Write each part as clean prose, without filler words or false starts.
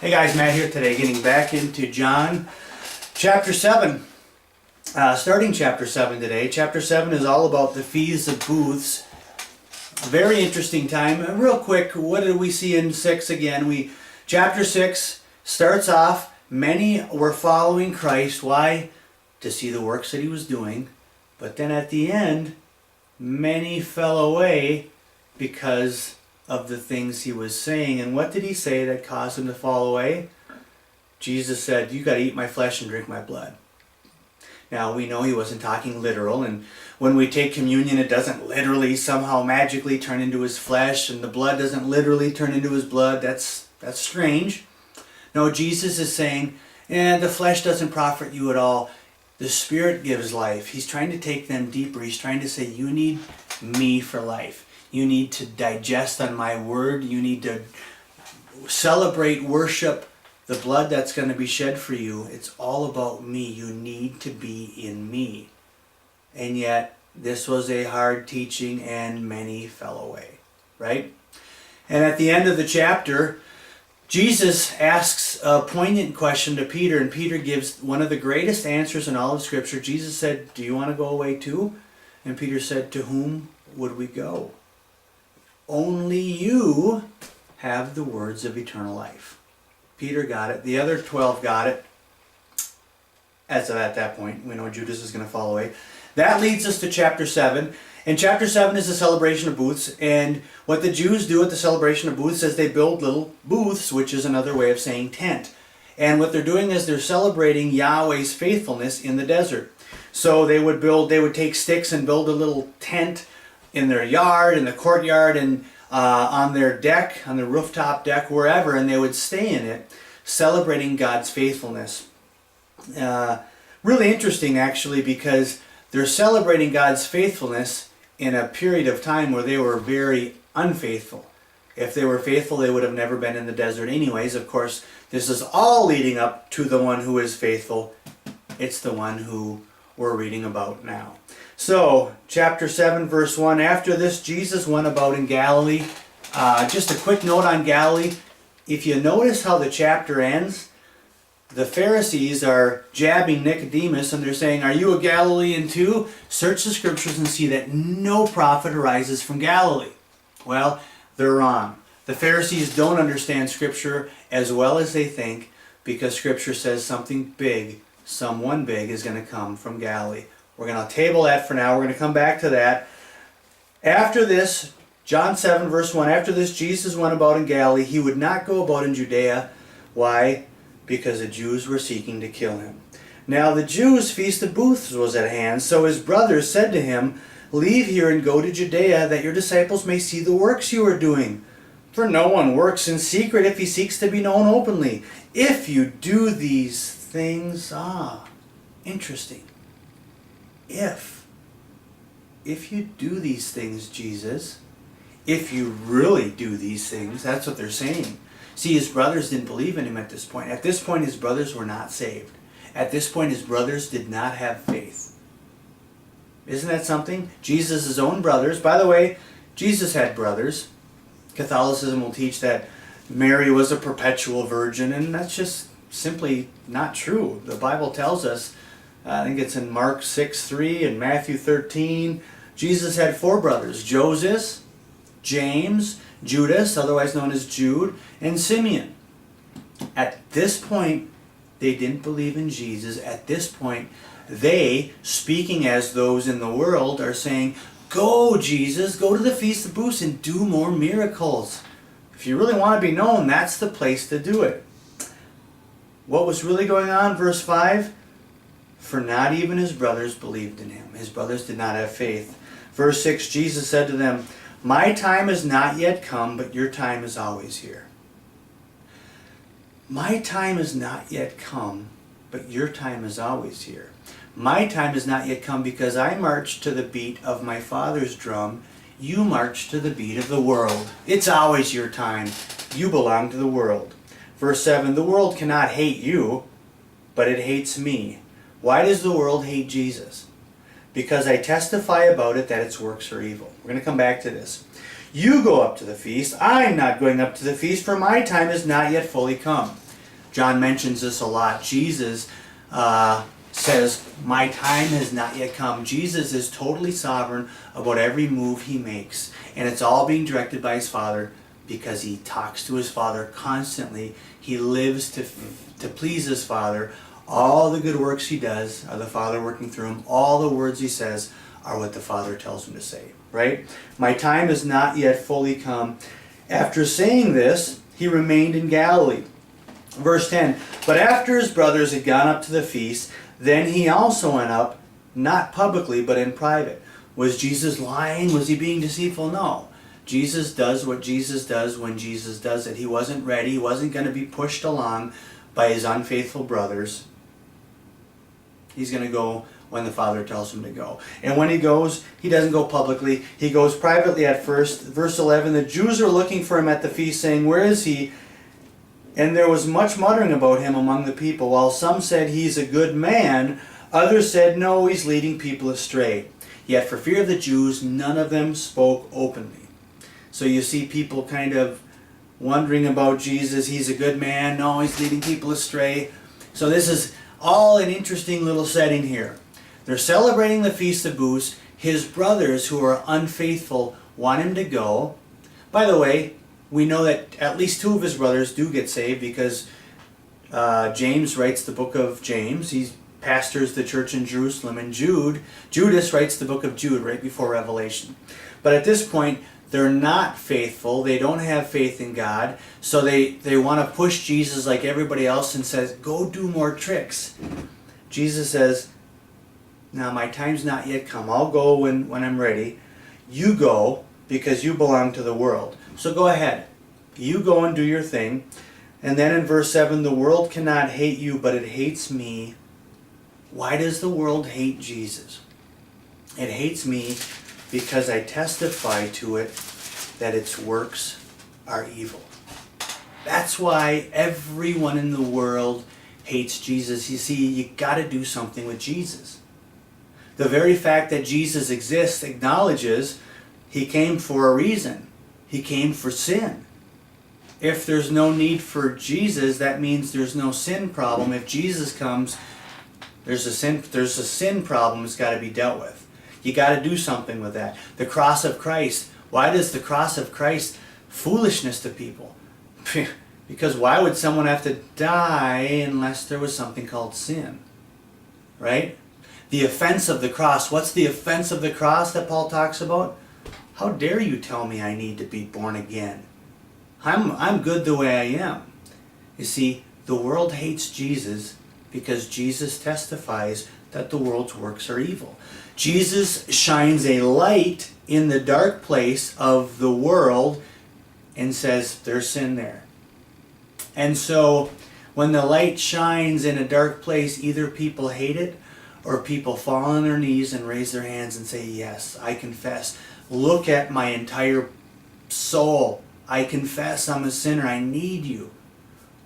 Hey guys, Matt here today, getting back into John chapter 7. Starting chapter 7 today. Chapter 7 is all about the Feast of Booths. A very interesting time. Real quick, what did we see in 6 again? Chapter 6 starts off, many were following Christ. Why? To see the works that he was doing. But then at the end, many fell away because of the things he was saying. And what did he say that caused him to fall away? Jesus said, you got to eat my flesh and drink my blood. Now we know he wasn't talking literal, and when we take communion it doesn't literally somehow magically turn into his flesh, and the blood doesn't literally turn into his blood. That's strange. No, Jesus is saying, the flesh doesn't profit you at all. The Spirit gives life. He's trying to take them deeper. He's trying to say, you need me for life. You need to digest on my word. You need to celebrate, worship the blood that's going to be shed for you. It's all about me. You need to be in me. And yet, this was a hard teaching and many fell away. Right? And at the end of the chapter, Jesus asks a poignant question to Peter, and Peter gives one of the greatest answers in all of Scripture. Jesus said, do you want to go away too? And Peter said, to whom would we go? Only you have the words of eternal life. Peter got it. The other 12 got it. As of at that point, we know Judas is going to fall away. That leads us to chapter 7. And chapter 7 is the celebration of booths. And what the Jews do at the celebration of booths is they build little booths, which is another way of saying tent. And what they're doing is they're celebrating Yahweh's faithfulness in the desert. So they would take sticks and build a little tent in their yard, in the courtyard, and on their deck, on the rooftop deck, wherever, and they would stay in it, celebrating God's faithfulness. Really interesting, actually, because they're celebrating God's faithfulness in a period of time where they were very unfaithful. If they were faithful, they would have never been in the desert anyways. Of course, this is all leading up to the one who is faithful. It's the one who we're reading about now. So, chapter 7, verse 1, after this, Jesus went about in Galilee. Just a quick note on Galilee. If you notice how the chapter ends, the Pharisees are jabbing Nicodemus, and they're saying, are you a Galilean too? Search the Scriptures and see that no prophet arises from Galilee. Well, they're wrong. The Pharisees don't understand Scripture as well as they think, because Scripture says something big, someone big is going to come from Galilee. We're going to table that for now. We're going to come back to that. After this, John 7 verse 1, after this Jesus went about in Galilee. He would not go about in Judea. Why? Because the Jews were seeking to kill him. Now the Jews' feast of booths was at hand, so his brothers said to him, leave here and go to Judea, that your disciples may see the works you are doing. For no one works in secret if he seeks to be known openly. If you do these things, interesting. If you do these things, Jesus, if you really do these things, that's what they're saying. See, his brothers didn't believe in him at this point. At this point, his brothers were not saved. At this point, his brothers did not have faith. Isn't that something? Jesus' own brothers. By the way, Jesus had brothers. Catholicism will teach that Mary was a perpetual virgin, and that's just simply not true. The Bible tells us, I think it's in Mark 6:3 and Matthew 13. Jesus had 4 brothers: Joseph, James, Judas, otherwise known as Jude, and Simeon. At this point, they didn't believe in Jesus. At this point, they, speaking as those in the world, are saying, go, Jesus, go to the Feast of Booths and do more miracles. If you really want to be known, that's the place to do it. What was really going on? Verse 5. For not even his brothers believed in him. His brothers did not have faith. Verse 6, Jesus said to them, my time is not yet come, but your time is always here. My time is not yet come, but your time is always here. My time is not yet come because I march to the beat of my Father's drum. You march to the beat of the world. It's always your time. You belong to the world. Verse 7, the world cannot hate you, but it hates me. Why does the world hate Jesus? Because I testify about it that its works are evil. We're going to come back to this. You go up to the feast. I'm not going up to the feast, for my time is not yet fully come. John mentions this a lot. Jesus says, my time has not yet come. Jesus is totally sovereign about every move he makes. And it's all being directed by his Father because he talks to his Father constantly. He lives to please his Father. All the good works he does are the Father working through him. All the words he says are what the Father tells him to say. Right? My time has not yet fully come. After saying this, he remained in Galilee. Verse 10, but after his brothers had gone up to the feast, then he also went up, not publicly, but in private. Was Jesus lying? Was he being deceitful? No. Jesus does what Jesus does when Jesus does it. He wasn't ready. He wasn't going to be pushed along by his unfaithful brothers. He's going to go when the Father tells him to go. And when he goes, he doesn't go publicly. He goes privately at first. Verse 11, the Jews were looking for him at the feast, saying, where is he? And there was much muttering about him among the people. While some said, he's a good man, others said, no, he's leading people astray. Yet for fear of the Jews, none of them spoke openly. So you see people kind of wondering about Jesus. He's a good man. No, he's leading people astray. So this is all an interesting little setting here. They're celebrating the Feast of Booths. His brothers, who are unfaithful, want him to go. By the way, we know that at least two of his brothers do get saved because James writes the book of James. He pastors the church in Jerusalem. And Judas writes the book of Jude right before Revelation. But at this point, they're not faithful. They don't have faith in God. So they want to push Jesus like everybody else and says, go do more tricks. Jesus says, now my time's not yet come. I'll go when I'm ready. You go because you belong to the world. So go ahead. You go and do your thing. And then in verse 7, the world cannot hate you, but it hates me. Why does the world hate Jesus? It hates me because I testify to it that its works are evil. That's why everyone in the world hates Jesus. You see, you got to do something with Jesus. The very fact that Jesus exists acknowledges he came for a reason. He came for sin. If there's no need for Jesus, that means there's no sin problem. If Jesus comes, there's a sin problem that's got to be dealt with. You got to do something with that. The cross of Christ. Why does the cross of Christ foolishness to people? Because why would someone have to die unless there was something called sin? Right? The offense of the cross. What's the offense of the cross that Paul talks about? How dare you tell me I need to be born again? I'm good the way I am. You see, the world hates Jesus because Jesus testifies that the world's works are evil. Jesus shines a light in the dark place of the world and says there's sin there. And so when the light shines in a dark place, either people hate it or people fall on their knees and raise their hands and say, yes, I confess. Look at my entire soul. I confess I'm a sinner. I need you.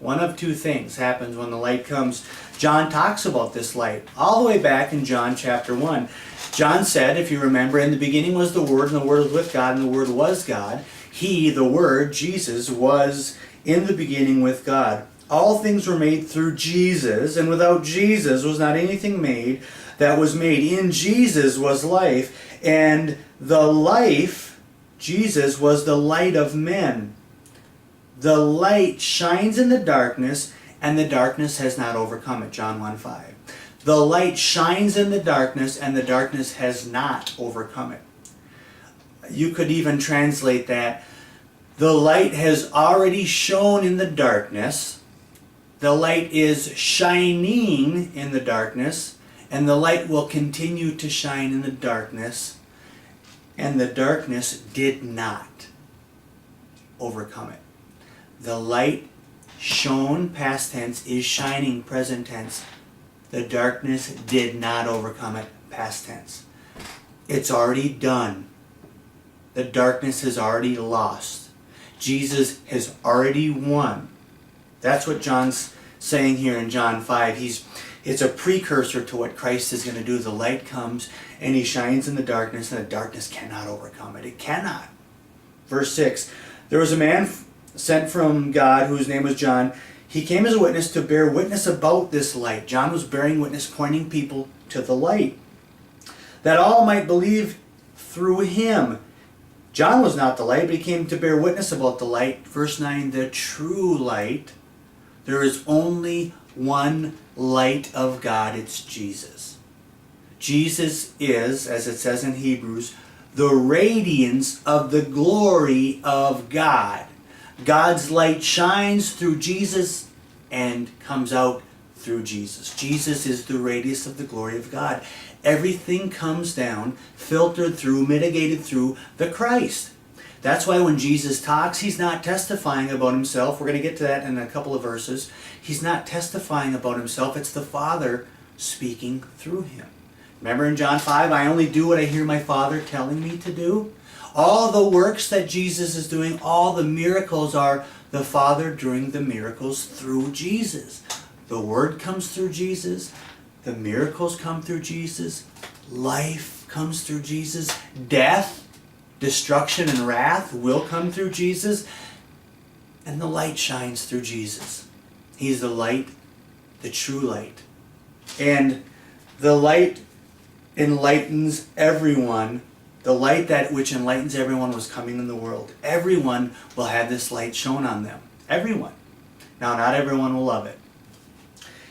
One of two things happens when the light comes. John talks about this light all the way back in John chapter 1. John said, if you remember, in the beginning was the Word, and the Word was with God, and the Word was God. He, the Word, Jesus, was in the beginning with God. All things were made through Jesus, and without Jesus was not anything made that was made. In Jesus was life, and the life, Jesus, was the light of men. The light shines in the darkness, and the darkness has not overcome it. John 1:5. The light shines in the darkness, and the darkness has not overcome it. You could even translate that. The light has already shone in the darkness. The light is shining in the darkness, and the light will continue to shine in the darkness, and the darkness did not overcome it. The light shone, past tense, is shining, present tense. The darkness did not overcome it, past tense. It's already done. The darkness has already lost. Jesus has already won. That's what John's saying here in John 5. It's a precursor to what Christ is going to do. The light comes and he shines in the darkness, and the darkness cannot overcome it. It cannot. Verse 6, there was a man sent from God whose name was John. He came as a witness to bear witness about this light. John was bearing witness, pointing people to the light, that all might believe through him. John was not the light, but he came to bear witness about the light. Verse 9, the true light. There is only one light of God. It's Jesus. Jesus is, as it says in Hebrews, the radiance of the glory of God. God's light shines through Jesus and comes out through Jesus. Jesus is the radiance of the glory of God. Everything comes down, filtered through, mitigated through the Christ. That's why when Jesus talks, he's not testifying about himself. We're going to get to that in a couple of verses. He's not testifying about himself. It's the Father speaking through him. Remember in John 5, I only do what I hear my Father telling me to do? All the works that Jesus is doing, all the miracles are the Father doing the miracles through Jesus. The Word comes through Jesus. The miracles come through Jesus. Life comes through Jesus. Death, destruction, and wrath will come through Jesus. And the light shines through Jesus. He's the light, the true light. And the light enlightens everyone. The light that which enlightens everyone was coming in the world. Everyone will have this light shone on them. Everyone. Now, not everyone will love it.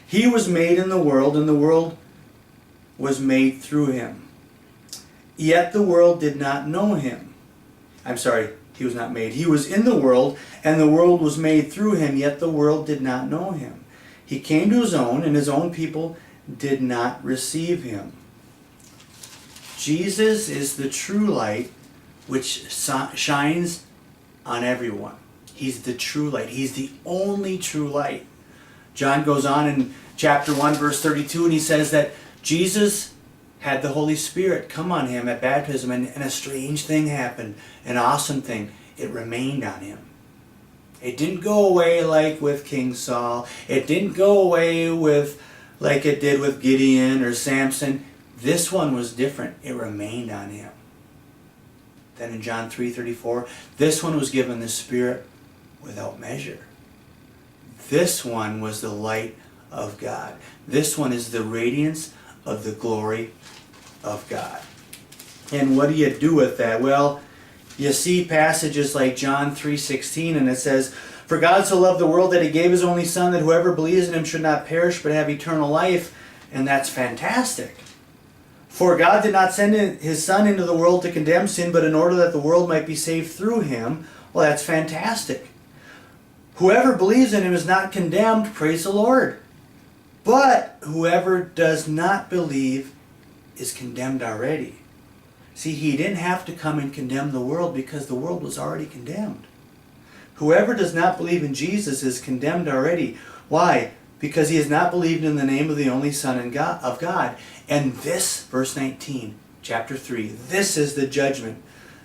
He was made in the world, and the world was made through him. Yet the world did not know him. I'm sorry, he was not made. He was in the world, and the world was made through him, yet the world did not know him. He came to his own, and his own people did not receive him. Jesus is the true light which shines on everyone. He's the true light. He's the only true light. John goes on in chapter 1, verse 32, and he says that Jesus had the Holy Spirit come on him at baptism, and a strange thing happened, an awesome thing. It remained on him. It didn't go away like with King Saul. It didn't go away with like it did with Gideon or Samson. This one was different. It remained on him. Then in John 3:34, this one was given the Spirit without measure. This one was the light of God. This one is the radiance of the glory of God. And what do you do with that? Well, you see passages like John 3:16, and it says, for God so loved the world that he gave his only Son, that whoever believes in him should not perish but have eternal life. And that's fantastic. For God did not send his Son into the world to condemn sin, but in order that the world might be saved through him. Well, that's fantastic. Whoever believes in him is not condemned, praise the Lord. But whoever does not believe is condemned already. See, he didn't have to come and condemn the world because the world was already condemned. Whoever does not believe in Jesus is condemned already. Why? Because he has not believed in the name of the only Son of God. And this, verse 19, chapter 3, this is the judgment.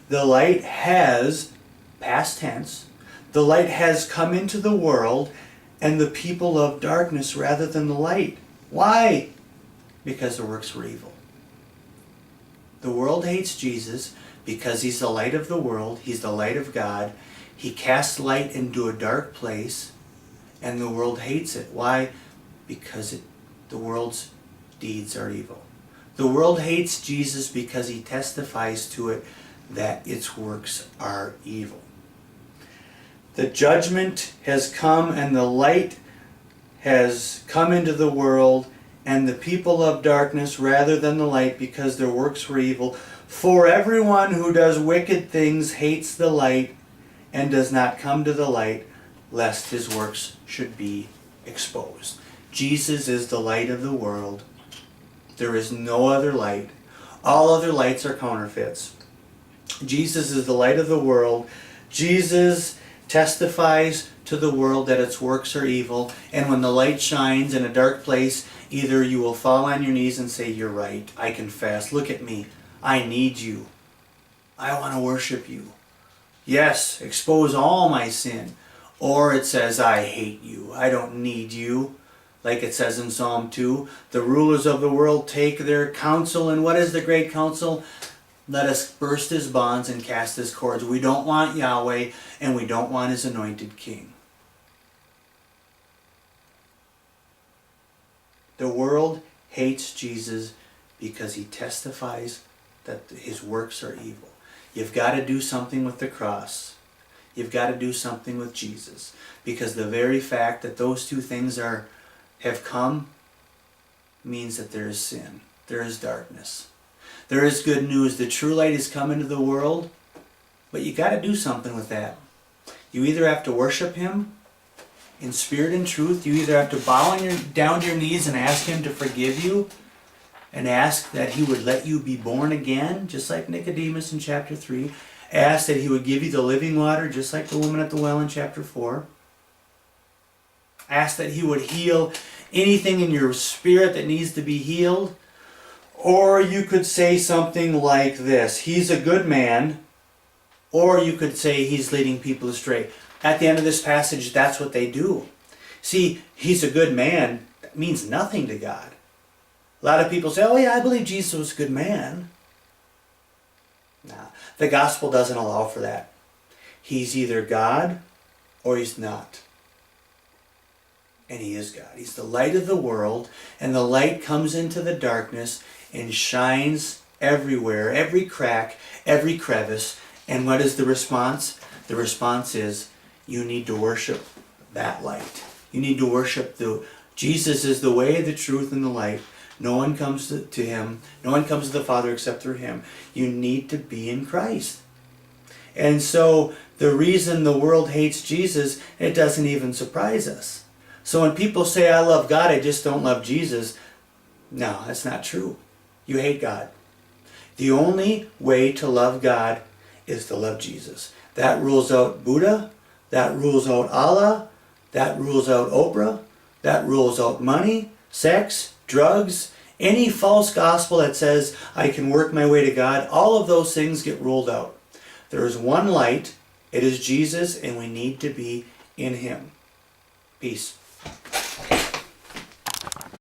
The light has, past tense, the light has come into the world, and the people love darkness rather than the light. Why? Because the works were evil. The world hates Jesus because he's the light of the world. He's the light of God. He casts light into a dark place, and the world hates it. Why? Because the world's deeds are evil. The world hates Jesus because he testifies to it that its works are evil. The judgment has come, and the light has come into the world, and the people love darkness rather than the light because their works were evil. For everyone who does wicked things hates the light and does not come to the light, lest his works should be exposed. Jesus is the light of the world. There is no other light. All other lights are counterfeits. Jesus is the light of the world. Jesus testifies to the world that its works are evil, and when the light shines in a dark place, either you will fall on your knees and say, you're right, I confess, look at me, I need you, I want to worship you. Yes, expose all my sin. Or it says, I hate you, I don't need you. Like it says in Psalm 2, the rulers of the world take their counsel, and what is the great counsel? Let us burst his bonds and cast his cords. We don't want Yahweh, and we don't want his anointed king. The world hates Jesus because he testifies that his works are evil. You've got to do something with the cross. You've got to do something with Jesus. Because the very fact that those two things have come means that there is sin. There is darkness. There is good news. The true light has come into the world, but you got to do something with that. You either have to worship him in spirit and truth. You either have to bow down to your knees and ask him to forgive you, and ask that he would let you be born again, just like Nicodemus in chapter 3. Ask that he would give you the living water, just like the woman at the well in chapter 4. Ask that he would heal anything in your spirit that needs to be healed. Or you could say something like this: he's a good man. Or you could say he's leading people astray. At the end of this passage, that's what they do. See, he's a good man. That means nothing to God. A lot of people say, oh yeah, I believe Jesus was a good man. Nah, the gospel doesn't allow for that. He's either God or he's not. And he is God. He's the light of the world, and the light comes into the darkness and shines everywhere, every crack, every crevice. And what is the response? The response is, you need to worship that light. You need to worship Jesus is the way, the truth, and the light. No one comes to him. No one comes to the Father except through him. You need to be in Christ. And so the reason the world hates Jesus, it doesn't even surprise us. So when people say, I love God, I just don't love Jesus, no, that's not true. You hate God. The only way to love God is to love Jesus. That rules out Buddha. That rules out Allah. That rules out Oprah. That rules out money, sex, drugs, any false gospel that says I can work my way to God. All of those things get ruled out. There is one light. It is Jesus, and we need to be in him. Peace.